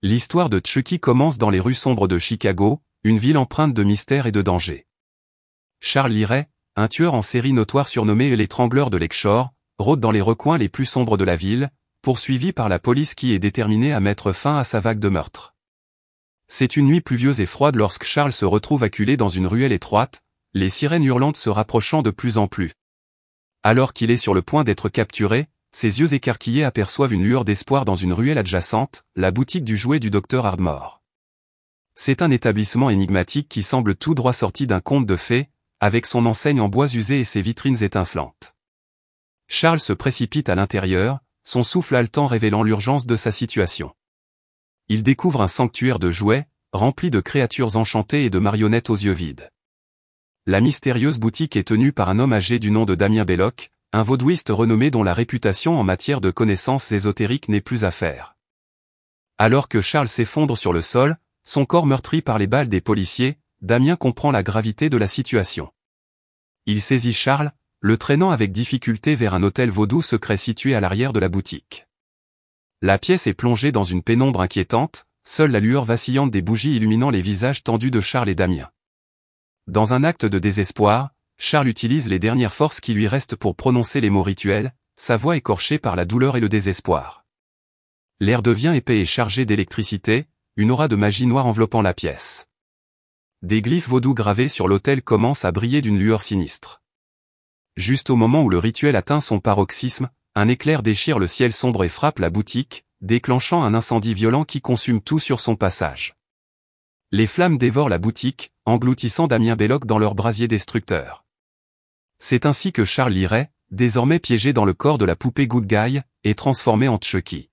L'histoire de Chucky commence dans les rues sombres de Chicago, une ville empreinte de mystère et de danger. Charles Lee Ray, un tueur en série notoire surnommé l'étrangleur de Lakeshore, rôde dans les recoins les plus sombres de la ville, poursuivi par la police qui est déterminée à mettre fin à sa vague de meurtres. C'est une nuit pluvieuse et froide lorsque Charles se retrouve acculé dans une ruelle étroite, les sirènes hurlantes se rapprochant de plus en plus. Alors qu'il est sur le point d'être capturé, ses yeux écarquillés aperçoivent une lueur d'espoir dans une ruelle adjacente, la boutique du jouet du Dr Ardmore. C'est un établissement énigmatique qui semble tout droit sorti d'un conte de fées, avec son enseigne en bois usé et ses vitrines étincelantes. Charles se précipite à l'intérieur, son souffle haletant révélant l'urgence de sa situation. Il découvre un sanctuaire de jouets, rempli de créatures enchantées et de marionnettes aux yeux vides. La mystérieuse boutique est tenue par un homme âgé du nom de Damien Belloc, un vaudouiste renommé dont la réputation en matière de connaissances ésotériques n'est plus à faire. Alors que Charles s'effondre sur le sol, son corps meurtri par les balles des policiers, Damien comprend la gravité de la situation. Il saisit Charles, le traînant avec difficulté vers un hôtel vaudou secret situé à l'arrière de la boutique. La pièce est plongée dans une pénombre inquiétante, seule la lueur vacillante des bougies illuminant les visages tendus de Charles et Damien. Dans un acte de désespoir, Charles utilise les dernières forces qui lui restent pour prononcer les mots rituels, sa voix écorchée par la douleur et le désespoir. L'air devient épais et chargé d'électricité, une aura de magie noire enveloppant la pièce. Des glyphes vaudous gravés sur l'autel commencent à briller d'une lueur sinistre. Juste au moment où le rituel atteint son paroxysme, un éclair déchire le ciel sombre et frappe la boutique, déclenchant un incendie violent qui consume tout sur son passage. Les flammes dévorent la boutique, engloutissant Damien Belloc dans leur brasier destructeur. C'est ainsi que Charles Lee Ray, désormais piégé dans le corps de la poupée Good Guy, est transformé en Chucky.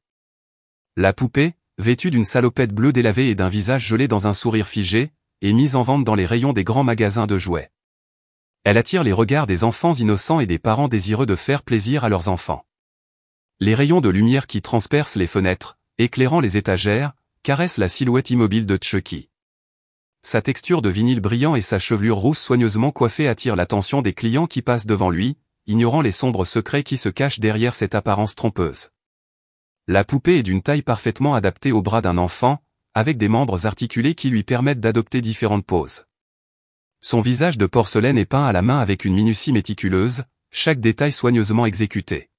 La poupée, vêtue d'une salopette bleue délavée et d'un visage gelé dans un sourire figé, est mise en vente dans les rayons des grands magasins de jouets. Elle attire les regards des enfants innocents et des parents désireux de faire plaisir à leurs enfants. Les rayons de lumière qui transpercent les fenêtres, éclairant les étagères, caressent la silhouette immobile de Chucky. Sa texture de vinyle brillant et sa chevelure rousse soigneusement coiffée attirent l'attention des clients qui passent devant lui, ignorant les sombres secrets qui se cachent derrière cette apparence trompeuse. La poupée est d'une taille parfaitement adaptée au bras d'un enfant, avec des membres articulés qui lui permettent d'adopter différentes poses. Son visage de porcelaine est peint à la main avec une minutie méticuleuse, chaque détail soigneusement exécuté.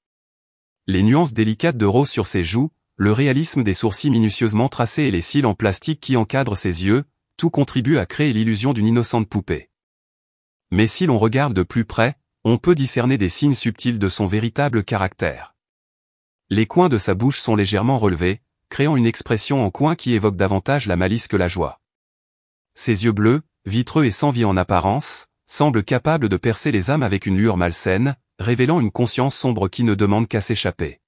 Les nuances délicates de rose sur ses joues, le réalisme des sourcils minutieusement tracés et les cils en plastique qui encadrent ses yeux, tout contribue à créer l'illusion d'une innocente poupée. Mais si l'on regarde de plus près, on peut discerner des signes subtils de son véritable caractère. Les coins de sa bouche sont légèrement relevés, créant une expression en coin qui évoque davantage la malice que la joie. Ses yeux bleus, vitreux et sans vie en apparence, semblent capables de percer les âmes avec une lueur malsaine, révélant une conscience sombre qui ne demande qu'à s'échapper.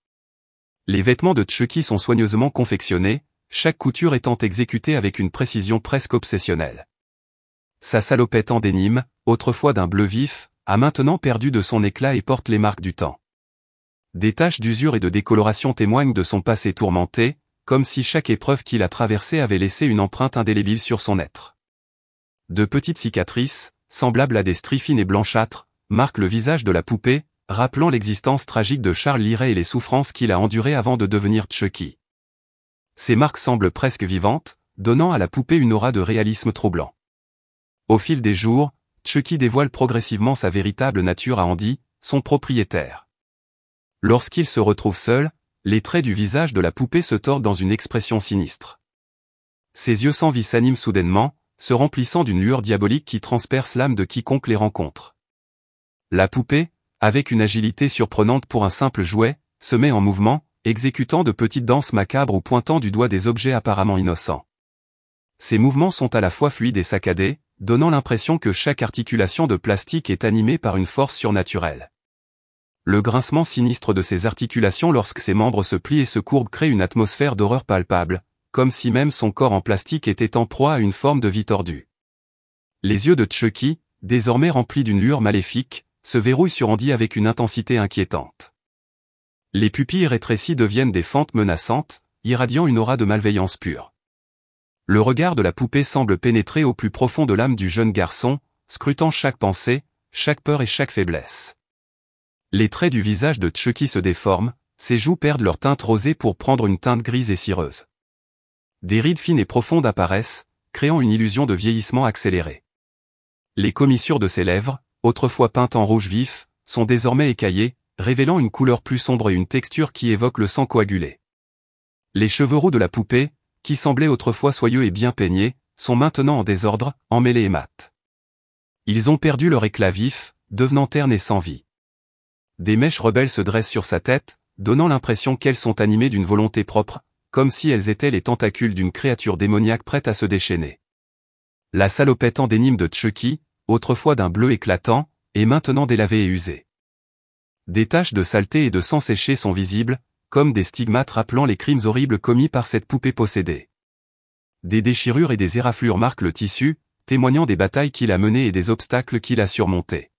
Les vêtements de Chucky sont soigneusement confectionnés, chaque couture étant exécutée avec une précision presque obsessionnelle. Sa salopette en dénime, autrefois d'un bleu vif, a maintenant perdu de son éclat et porte les marques du temps. Des taches d'usure et de décoloration témoignent de son passé tourmenté, comme si chaque épreuve qu'il a traversée avait laissé une empreinte indélébile sur son être. De petites cicatrices, semblables à des stries fines et blanchâtres, marquent le visage de la poupée, rappelant l'existence tragique de Charles Lee Ray et les souffrances qu'il a endurées avant de devenir Chucky. Ces marques semblent presque vivantes, donnant à la poupée une aura de réalisme troublant. Au fil des jours, Chucky dévoile progressivement sa véritable nature à Andy, son propriétaire. Lorsqu'il se retrouve seul, les traits du visage de la poupée se tordent dans une expression sinistre. Ses yeux sans vie s'animent soudainement, se remplissant d'une lueur diabolique qui transperce l'âme de quiconque les rencontre. La poupée, avec une agilité surprenante pour un simple jouet, se met en mouvement, exécutant de petites danses macabres ou pointant du doigt des objets apparemment innocents. Ces mouvements sont à la fois fluides et saccadés, donnant l'impression que chaque articulation de plastique est animée par une force surnaturelle. Le grincement sinistre de ses articulations lorsque ses membres se plient et se courbent crée une atmosphère d'horreur palpable, comme si même son corps en plastique était en proie à une forme de vie tordue. Les yeux de Chucky, désormais remplis d'une lueur maléfique, se verrouillent sur Andy avec une intensité inquiétante. Les pupilles rétrécies deviennent des fentes menaçantes, irradiant une aura de malveillance pure. Le regard de la poupée semble pénétrer au plus profond de l'âme du jeune garçon, scrutant chaque pensée, chaque peur et chaque faiblesse. Les traits du visage de Chucky se déforment, ses joues perdent leur teinte rosée pour prendre une teinte grise et cireuse. Des rides fines et profondes apparaissent, créant une illusion de vieillissement accéléré. Les commissures de ses lèvres, autrefois peintes en rouge vif, sont désormais écaillées, révélant une couleur plus sombre et une texture qui évoque le sang coagulé. Les cheveux roux de la poupée, qui semblaient autrefois soyeux et bien peignés, sont maintenant en désordre, emmêlés et mat. Ils ont perdu leur éclat vif, devenant ternes et sans vie. Des mèches rebelles se dressent sur sa tête, donnant l'impression qu'elles sont animées d'une volonté propre, comme si elles étaient les tentacules d'une créature démoniaque prête à se déchaîner. La salopette endénime de Chucky, autrefois d'un bleu éclatant, est maintenant délavée et usée. Des taches de saleté et de sang séché sont visibles, comme des stigmates rappelant les crimes horribles commis par cette poupée possédée. Des déchirures et des éraflures marquent le tissu, témoignant des batailles qu'il a menées et des obstacles qu'il a surmontés.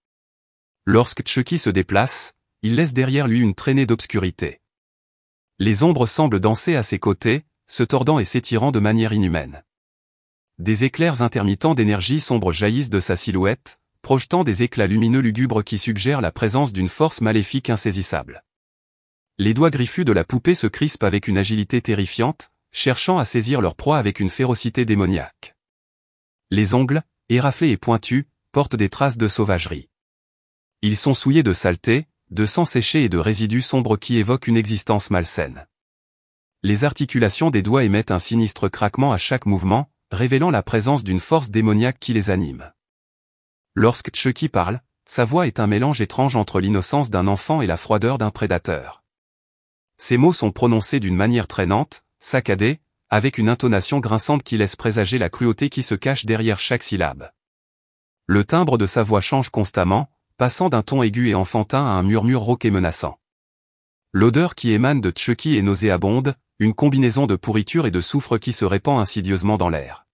Lorsque Chucky se déplace, il laisse derrière lui une traînée d'obscurité. Les ombres semblent danser à ses côtés, se tordant et s'étirant de manière inhumaine. Des éclairs intermittents d'énergie sombre jaillissent de sa silhouette, projetant des éclats lumineux lugubres qui suggèrent la présence d'une force maléfique insaisissable. Les doigts griffus de la poupée se crispent avec une agilité terrifiante, cherchant à saisir leur proie avec une férocité démoniaque. Les ongles, éraflés et pointus, portent des traces de sauvagerie. Ils sont souillés de saleté, de sang séché et de résidus sombres qui évoquent une existence malsaine. Les articulations des doigts émettent un sinistre craquement à chaque mouvement, révélant la présence d'une force démoniaque qui les anime. Lorsque Chucky parle, sa voix est un mélange étrange entre l'innocence d'un enfant et la froideur d'un prédateur. Ses mots sont prononcés d'une manière traînante, saccadée, avec une intonation grinçante qui laisse présager la cruauté qui se cache derrière chaque syllabe. Le timbre de sa voix change constamment, passant d'un ton aigu et enfantin à un murmure rauque et menaçant. L'odeur qui émane de Chucky est nauséabonde, une combinaison de pourriture et de soufre qui se répand insidieusement dans l'air.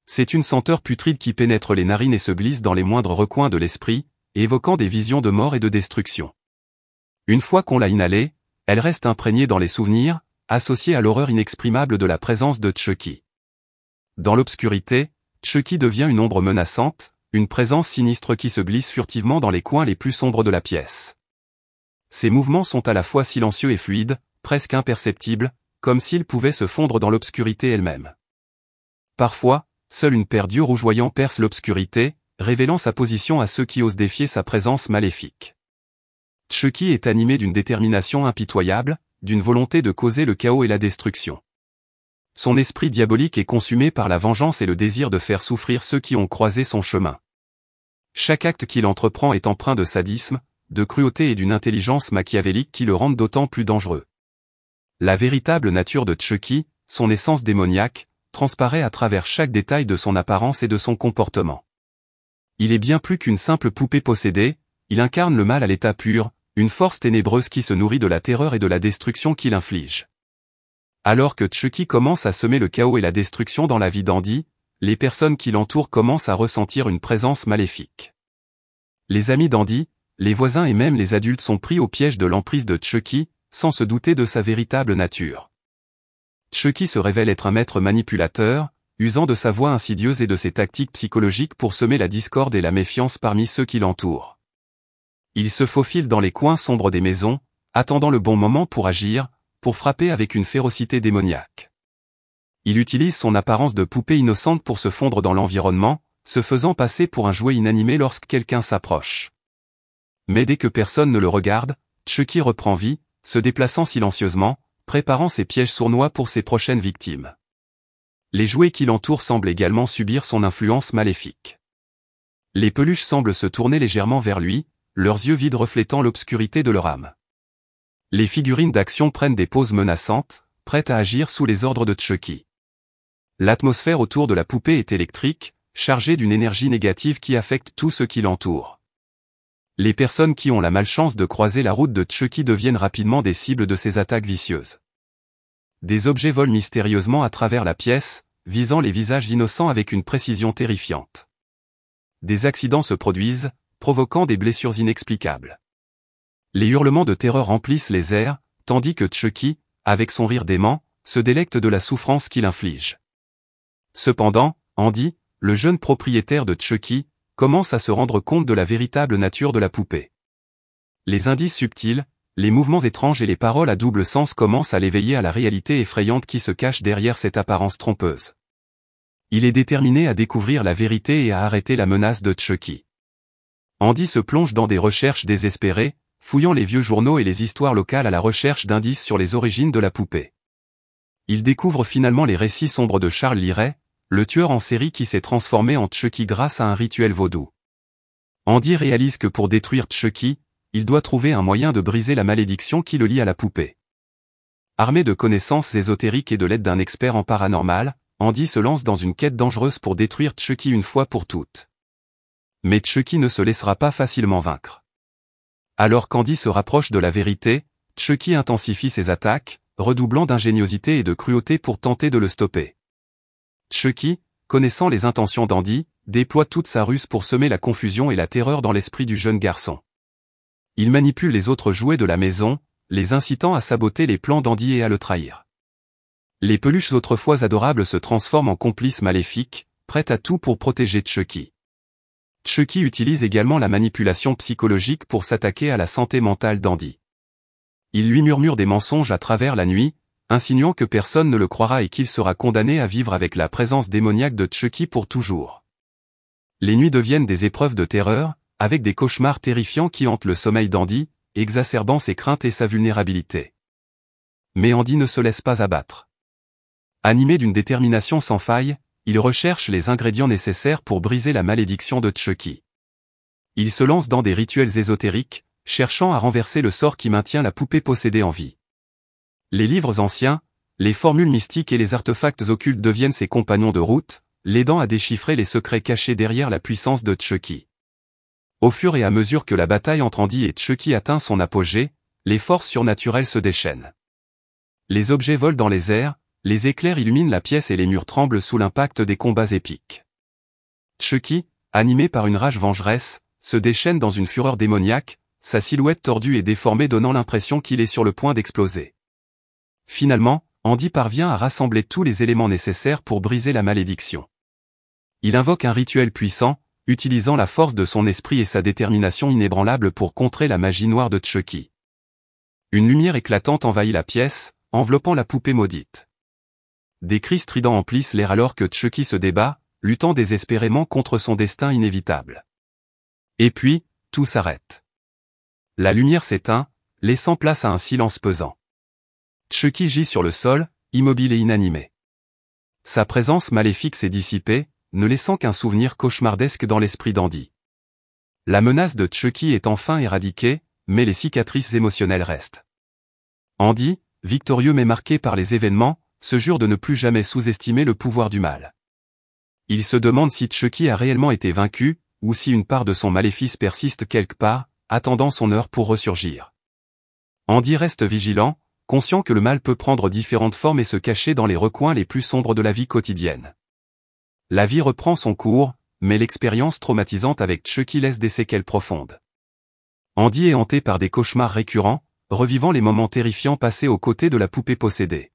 C'est une senteur putride qui pénètre les narines et se glisse dans les moindres recoins de l'esprit, évoquant des visions de mort et de destruction. Une fois qu'on l'a inhalée, elle reste imprégnée dans les souvenirs, associée à l'horreur inexprimable de la présence de Chucky. Dans l'obscurité, Chucky devient une ombre menaçante, une présence sinistre qui se glisse furtivement dans les coins les plus sombres de la pièce. Ses mouvements sont à la fois silencieux et fluides, presque imperceptibles, comme s'ils pouvaient se fondre dans l'obscurité elle-même. Parfois, seule une paire d'yeux rougeoyants perce l'obscurité, révélant sa position à ceux qui osent défier sa présence maléfique. Chucky est animé d'une détermination impitoyable, d'une volonté de causer le chaos et la destruction. Son esprit diabolique est consumé par la vengeance et le désir de faire souffrir ceux qui ont croisé son chemin. Chaque acte qu'il entreprend est empreint de sadisme, de cruauté et d'une intelligence machiavélique qui le rendent d'autant plus dangereux. La véritable nature de Chucky, son essence démoniaque, transparaît à travers chaque détail de son apparence et de son comportement. Il est bien plus qu'une simple poupée possédée, il incarne le mal à l'état pur, une force ténébreuse qui se nourrit de la terreur et de la destruction qu'il inflige. Alors que Chucky commence à semer le chaos et la destruction dans la vie d'Andy, les personnes qui l'entourent commencent à ressentir une présence maléfique. Les amis d'Andy, les voisins et même les adultes sont pris au piège de l'emprise de Chucky, sans se douter de sa véritable nature. Chucky se révèle être un maître manipulateur, usant de sa voix insidieuse et de ses tactiques psychologiques pour semer la discorde et la méfiance parmi ceux qui l'entourent. Il se faufile dans les coins sombres des maisons, attendant le bon moment pour agir, pour frapper avec une férocité démoniaque. Il utilise son apparence de poupée innocente pour se fondre dans l'environnement, se faisant passer pour un jouet inanimé lorsque quelqu'un s'approche. Mais dès que personne ne le regarde, Chucky reprend vie, se déplaçant silencieusement, préparant ses pièges sournois pour ses prochaines victimes. Les jouets qui l'entourent semblent également subir son influence maléfique. Les peluches semblent se tourner légèrement vers lui, leurs yeux vides reflétant l'obscurité de leur âme. Les figurines d'action prennent des poses menaçantes, prêtes à agir sous les ordres de Chucky. L'atmosphère autour de la poupée est électrique, chargée d'une énergie négative qui affecte tout ce qui l'entoure. Les personnes qui ont la malchance de croiser la route de Chucky deviennent rapidement des cibles de ses attaques vicieuses. Des objets volent mystérieusement à travers la pièce, visant les visages innocents avec une précision terrifiante. Des accidents se produisent, provoquant des blessures inexplicables. Les hurlements de terreur remplissent les airs, tandis que Chucky, avec son rire dément, se délecte de la souffrance qu'il inflige. Cependant, Andy, le jeune propriétaire de Chucky, commence à se rendre compte de la véritable nature de la poupée. Les indices subtils, les mouvements étranges et les paroles à double sens commencent à l'éveiller à la réalité effrayante qui se cache derrière cette apparence trompeuse. Il est déterminé à découvrir la vérité et à arrêter la menace de Chucky. Andy se plonge dans des recherches désespérées, fouillant les vieux journaux et les histoires locales à la recherche d'indices sur les origines de la poupée. Il découvre finalement les récits sombres de Charles Liray, le tueur en série qui s'est transformé en Chucky grâce à un rituel vaudou. Andy réalise que pour détruire Chucky, il doit trouver un moyen de briser la malédiction qui le lie à la poupée. Armé de connaissances ésotériques et de l'aide d'un expert en paranormal, Andy se lance dans une quête dangereuse pour détruire Chucky une fois pour toutes. Mais Chucky ne se laissera pas facilement vaincre. Alors qu'Andy se rapproche de la vérité, Chucky intensifie ses attaques, redoublant d'ingéniosité et de cruauté pour tenter de le stopper. Chucky, connaissant les intentions d'Andy, déploie toute sa ruse pour semer la confusion et la terreur dans l'esprit du jeune garçon. Il manipule les autres jouets de la maison, les incitant à saboter les plans d'Andy et à le trahir. Les peluches autrefois adorables se transforment en complices maléfiques, prêtes à tout pour protéger Chucky. Chucky utilise également la manipulation psychologique pour s'attaquer à la santé mentale d'Andy. Il lui murmure des mensonges à travers la nuit, insinuant que personne ne le croira et qu'il sera condamné à vivre avec la présence démoniaque de Chucky pour toujours. Les nuits deviennent des épreuves de terreur, avec des cauchemars terrifiants qui hantent le sommeil d'Andy, exacerbant ses craintes et sa vulnérabilité. Mais Andy ne se laisse pas abattre. Animé d'une détermination sans faille, il recherche les ingrédients nécessaires pour briser la malédiction de Chucky. Il se lance dans des rituels ésotériques, cherchant à renverser le sort qui maintient la poupée possédée en vie. Les livres anciens, les formules mystiques et les artefacts occultes deviennent ses compagnons de route, l'aidant à déchiffrer les secrets cachés derrière la puissance de Chucky. Au fur et à mesure que la bataille entre Andy et Chucky atteint son apogée, les forces surnaturelles se déchaînent. Les objets volent dans les airs, les éclairs illuminent la pièce et les murs tremblent sous l'impact des combats épiques. Chucky, animé par une rage vengeresse, se déchaîne dans une fureur démoniaque, sa silhouette tordue et déformée donnant l'impression qu'il est sur le point d'exploser. Finalement, Andy parvient à rassembler tous les éléments nécessaires pour briser la malédiction. Il invoque un rituel puissant, utilisant la force de son esprit et sa détermination inébranlable pour contrer la magie noire de Chucky. Une lumière éclatante envahit la pièce, enveloppant la poupée maudite. Des cris stridents emplissent l'air alors que Chucky se débat, luttant désespérément contre son destin inévitable. Et puis, tout s'arrête. La lumière s'éteint, laissant place à un silence pesant. Chucky gît sur le sol, immobile et inanimé. Sa présence maléfique s'est dissipée, ne laissant qu'un souvenir cauchemardesque dans l'esprit d'Andy. La menace de Chucky est enfin éradiquée, mais les cicatrices émotionnelles restent. Andy, victorieux mais marqué par les événements, se jure de ne plus jamais sous-estimer le pouvoir du mal. Il se demande si Chucky a réellement été vaincu, ou si une part de son maléfice persiste quelque part, attendant son heure pour ressurgir. Andy reste vigilant, conscient que le mal peut prendre différentes formes et se cacher dans les recoins les plus sombres de la vie quotidienne. La vie reprend son cours, mais l'expérience traumatisante avec Chucky laisse des séquelles profondes. Andy est hanté par des cauchemars récurrents, revivant les moments terrifiants passés aux côtés de la poupée possédée.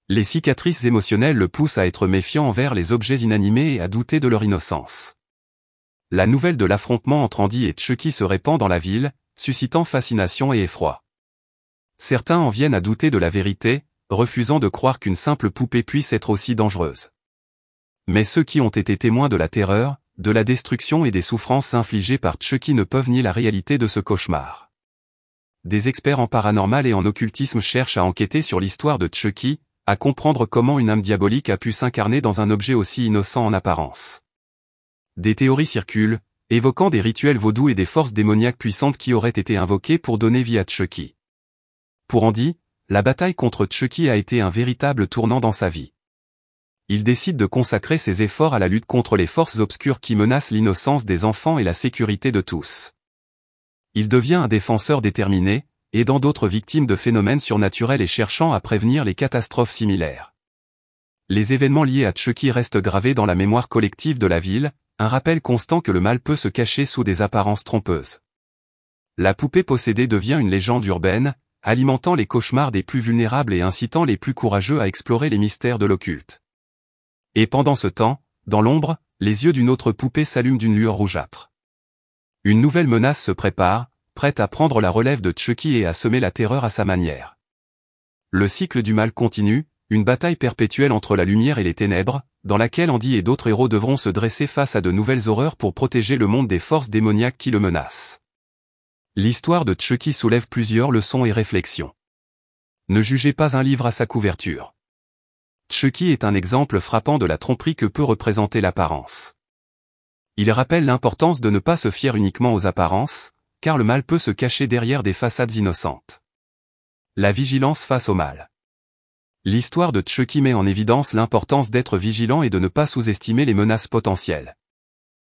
Les cicatrices émotionnelles le poussent à être méfiant envers les objets inanimés et à douter de leur innocence. La nouvelle de l'affrontement entre Andy et Chucky se répand dans la ville, suscitant fascination et effroi. Certains en viennent à douter de la vérité, refusant de croire qu'une simple poupée puisse être aussi dangereuse. Mais ceux qui ont été témoins de la terreur, de la destruction et des souffrances infligées par Chucky ne peuvent nier la réalité de ce cauchemar. Des experts en paranormal et en occultisme cherchent à enquêter sur l'histoire de Chucky, à comprendre comment une âme diabolique a pu s'incarner dans un objet aussi innocent en apparence. Des théories circulent, évoquant des rituels vaudous et des forces démoniaques puissantes qui auraient été invoquées pour donner vie à Chucky. Pour Andy, la bataille contre Chucky a été un véritable tournant dans sa vie. Il décide de consacrer ses efforts à la lutte contre les forces obscures qui menacent l'innocence des enfants et la sécurité de tous. Il devient un défenseur déterminé, aidant d'autres victimes de phénomènes surnaturels et cherchant à prévenir les catastrophes similaires. Les événements liés à Chucky restent gravés dans la mémoire collective de la ville, un rappel constant que le mal peut se cacher sous des apparences trompeuses. La poupée possédée devient une légende urbaine, alimentant les cauchemars des plus vulnérables et incitant les plus courageux à explorer les mystères de l'occulte. Et pendant ce temps, dans l'ombre, les yeux d'une autre poupée s'allument d'une lueur rougeâtre. Une nouvelle menace se prépare, prête à prendre la relève de Chucky et à semer la terreur à sa manière. Le cycle du mal continue, une bataille perpétuelle entre la lumière et les ténèbres, dans laquelle Andy et d'autres héros devront se dresser face à de nouvelles horreurs pour protéger le monde des forces démoniaques qui le menacent. L'histoire de Chucky soulève plusieurs leçons et réflexions. Ne jugez pas un livre à sa couverture. Chucky est un exemple frappant de la tromperie que peut représenter l'apparence. Il rappelle l'importance de ne pas se fier uniquement aux apparences, car le mal peut se cacher derrière des façades innocentes. La vigilance face au mal. L'histoire de Chucky met en évidence l'importance d'être vigilant et de ne pas sous-estimer les menaces potentielles.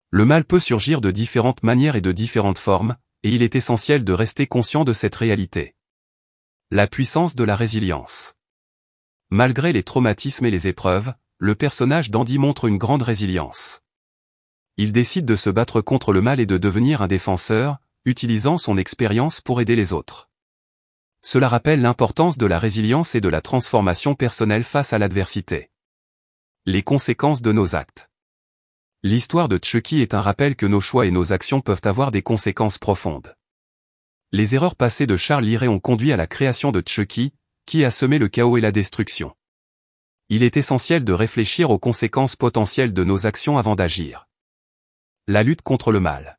Le mal peut surgir de différentes manières et de différentes formes, et il est essentiel de rester conscient de cette réalité. La puissance de la résilience. Malgré les traumatismes et les épreuves, le personnage d'Andy montre une grande résilience. Il décide de se battre contre le mal et de devenir un défenseur, utilisant son expérience pour aider les autres. Cela rappelle l'importance de la résilience et de la transformation personnelle face à l'adversité. Les conséquences de nos actes. L'histoire de Chucky est un rappel que nos choix et nos actions peuvent avoir des conséquences profondes. Les erreurs passées de Charles Liray ont conduit à la création de Chucky, qui a semé le chaos et la destruction. Il est essentiel de réfléchir aux conséquences potentielles de nos actions avant d'agir. La lutte contre le mal.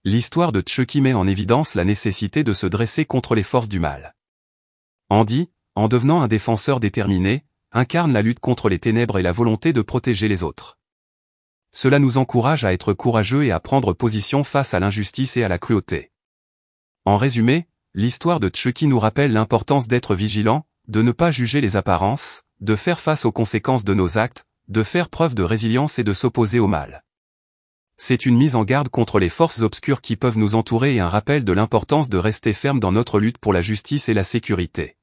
L'histoire de Chucky met en évidence la nécessité de se dresser contre les forces du mal. Andy, en devenant un défenseur déterminé, incarne la lutte contre les ténèbres et la volonté de protéger les autres. Cela nous encourage à être courageux et à prendre position face à l'injustice et à la cruauté. En résumé, l'histoire de Chucky nous rappelle l'importance d'être vigilant, de ne pas juger les apparences, de faire face aux conséquences de nos actes, de faire preuve de résilience et de s'opposer au mal. C'est une mise en garde contre les forces obscures qui peuvent nous entourer et un rappel de l'importance de rester ferme dans notre lutte pour la justice et la sécurité.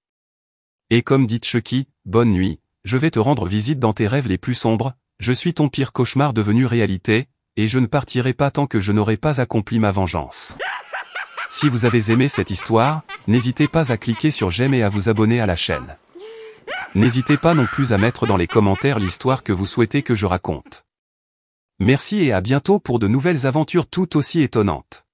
Et comme dit Chucky, bonne nuit, je vais te rendre visite dans tes rêves les plus sombres, je suis ton pire cauchemar devenu réalité, et je ne partirai pas tant que je n'aurai pas accompli ma vengeance. Si vous avez aimé cette histoire, n'hésitez pas à cliquer sur j'aime et à vous abonner à la chaîne. N'hésitez pas non plus à mettre dans les commentaires l'histoire que vous souhaitez que je raconte. Merci et à bientôt pour de nouvelles aventures tout aussi étonnantes.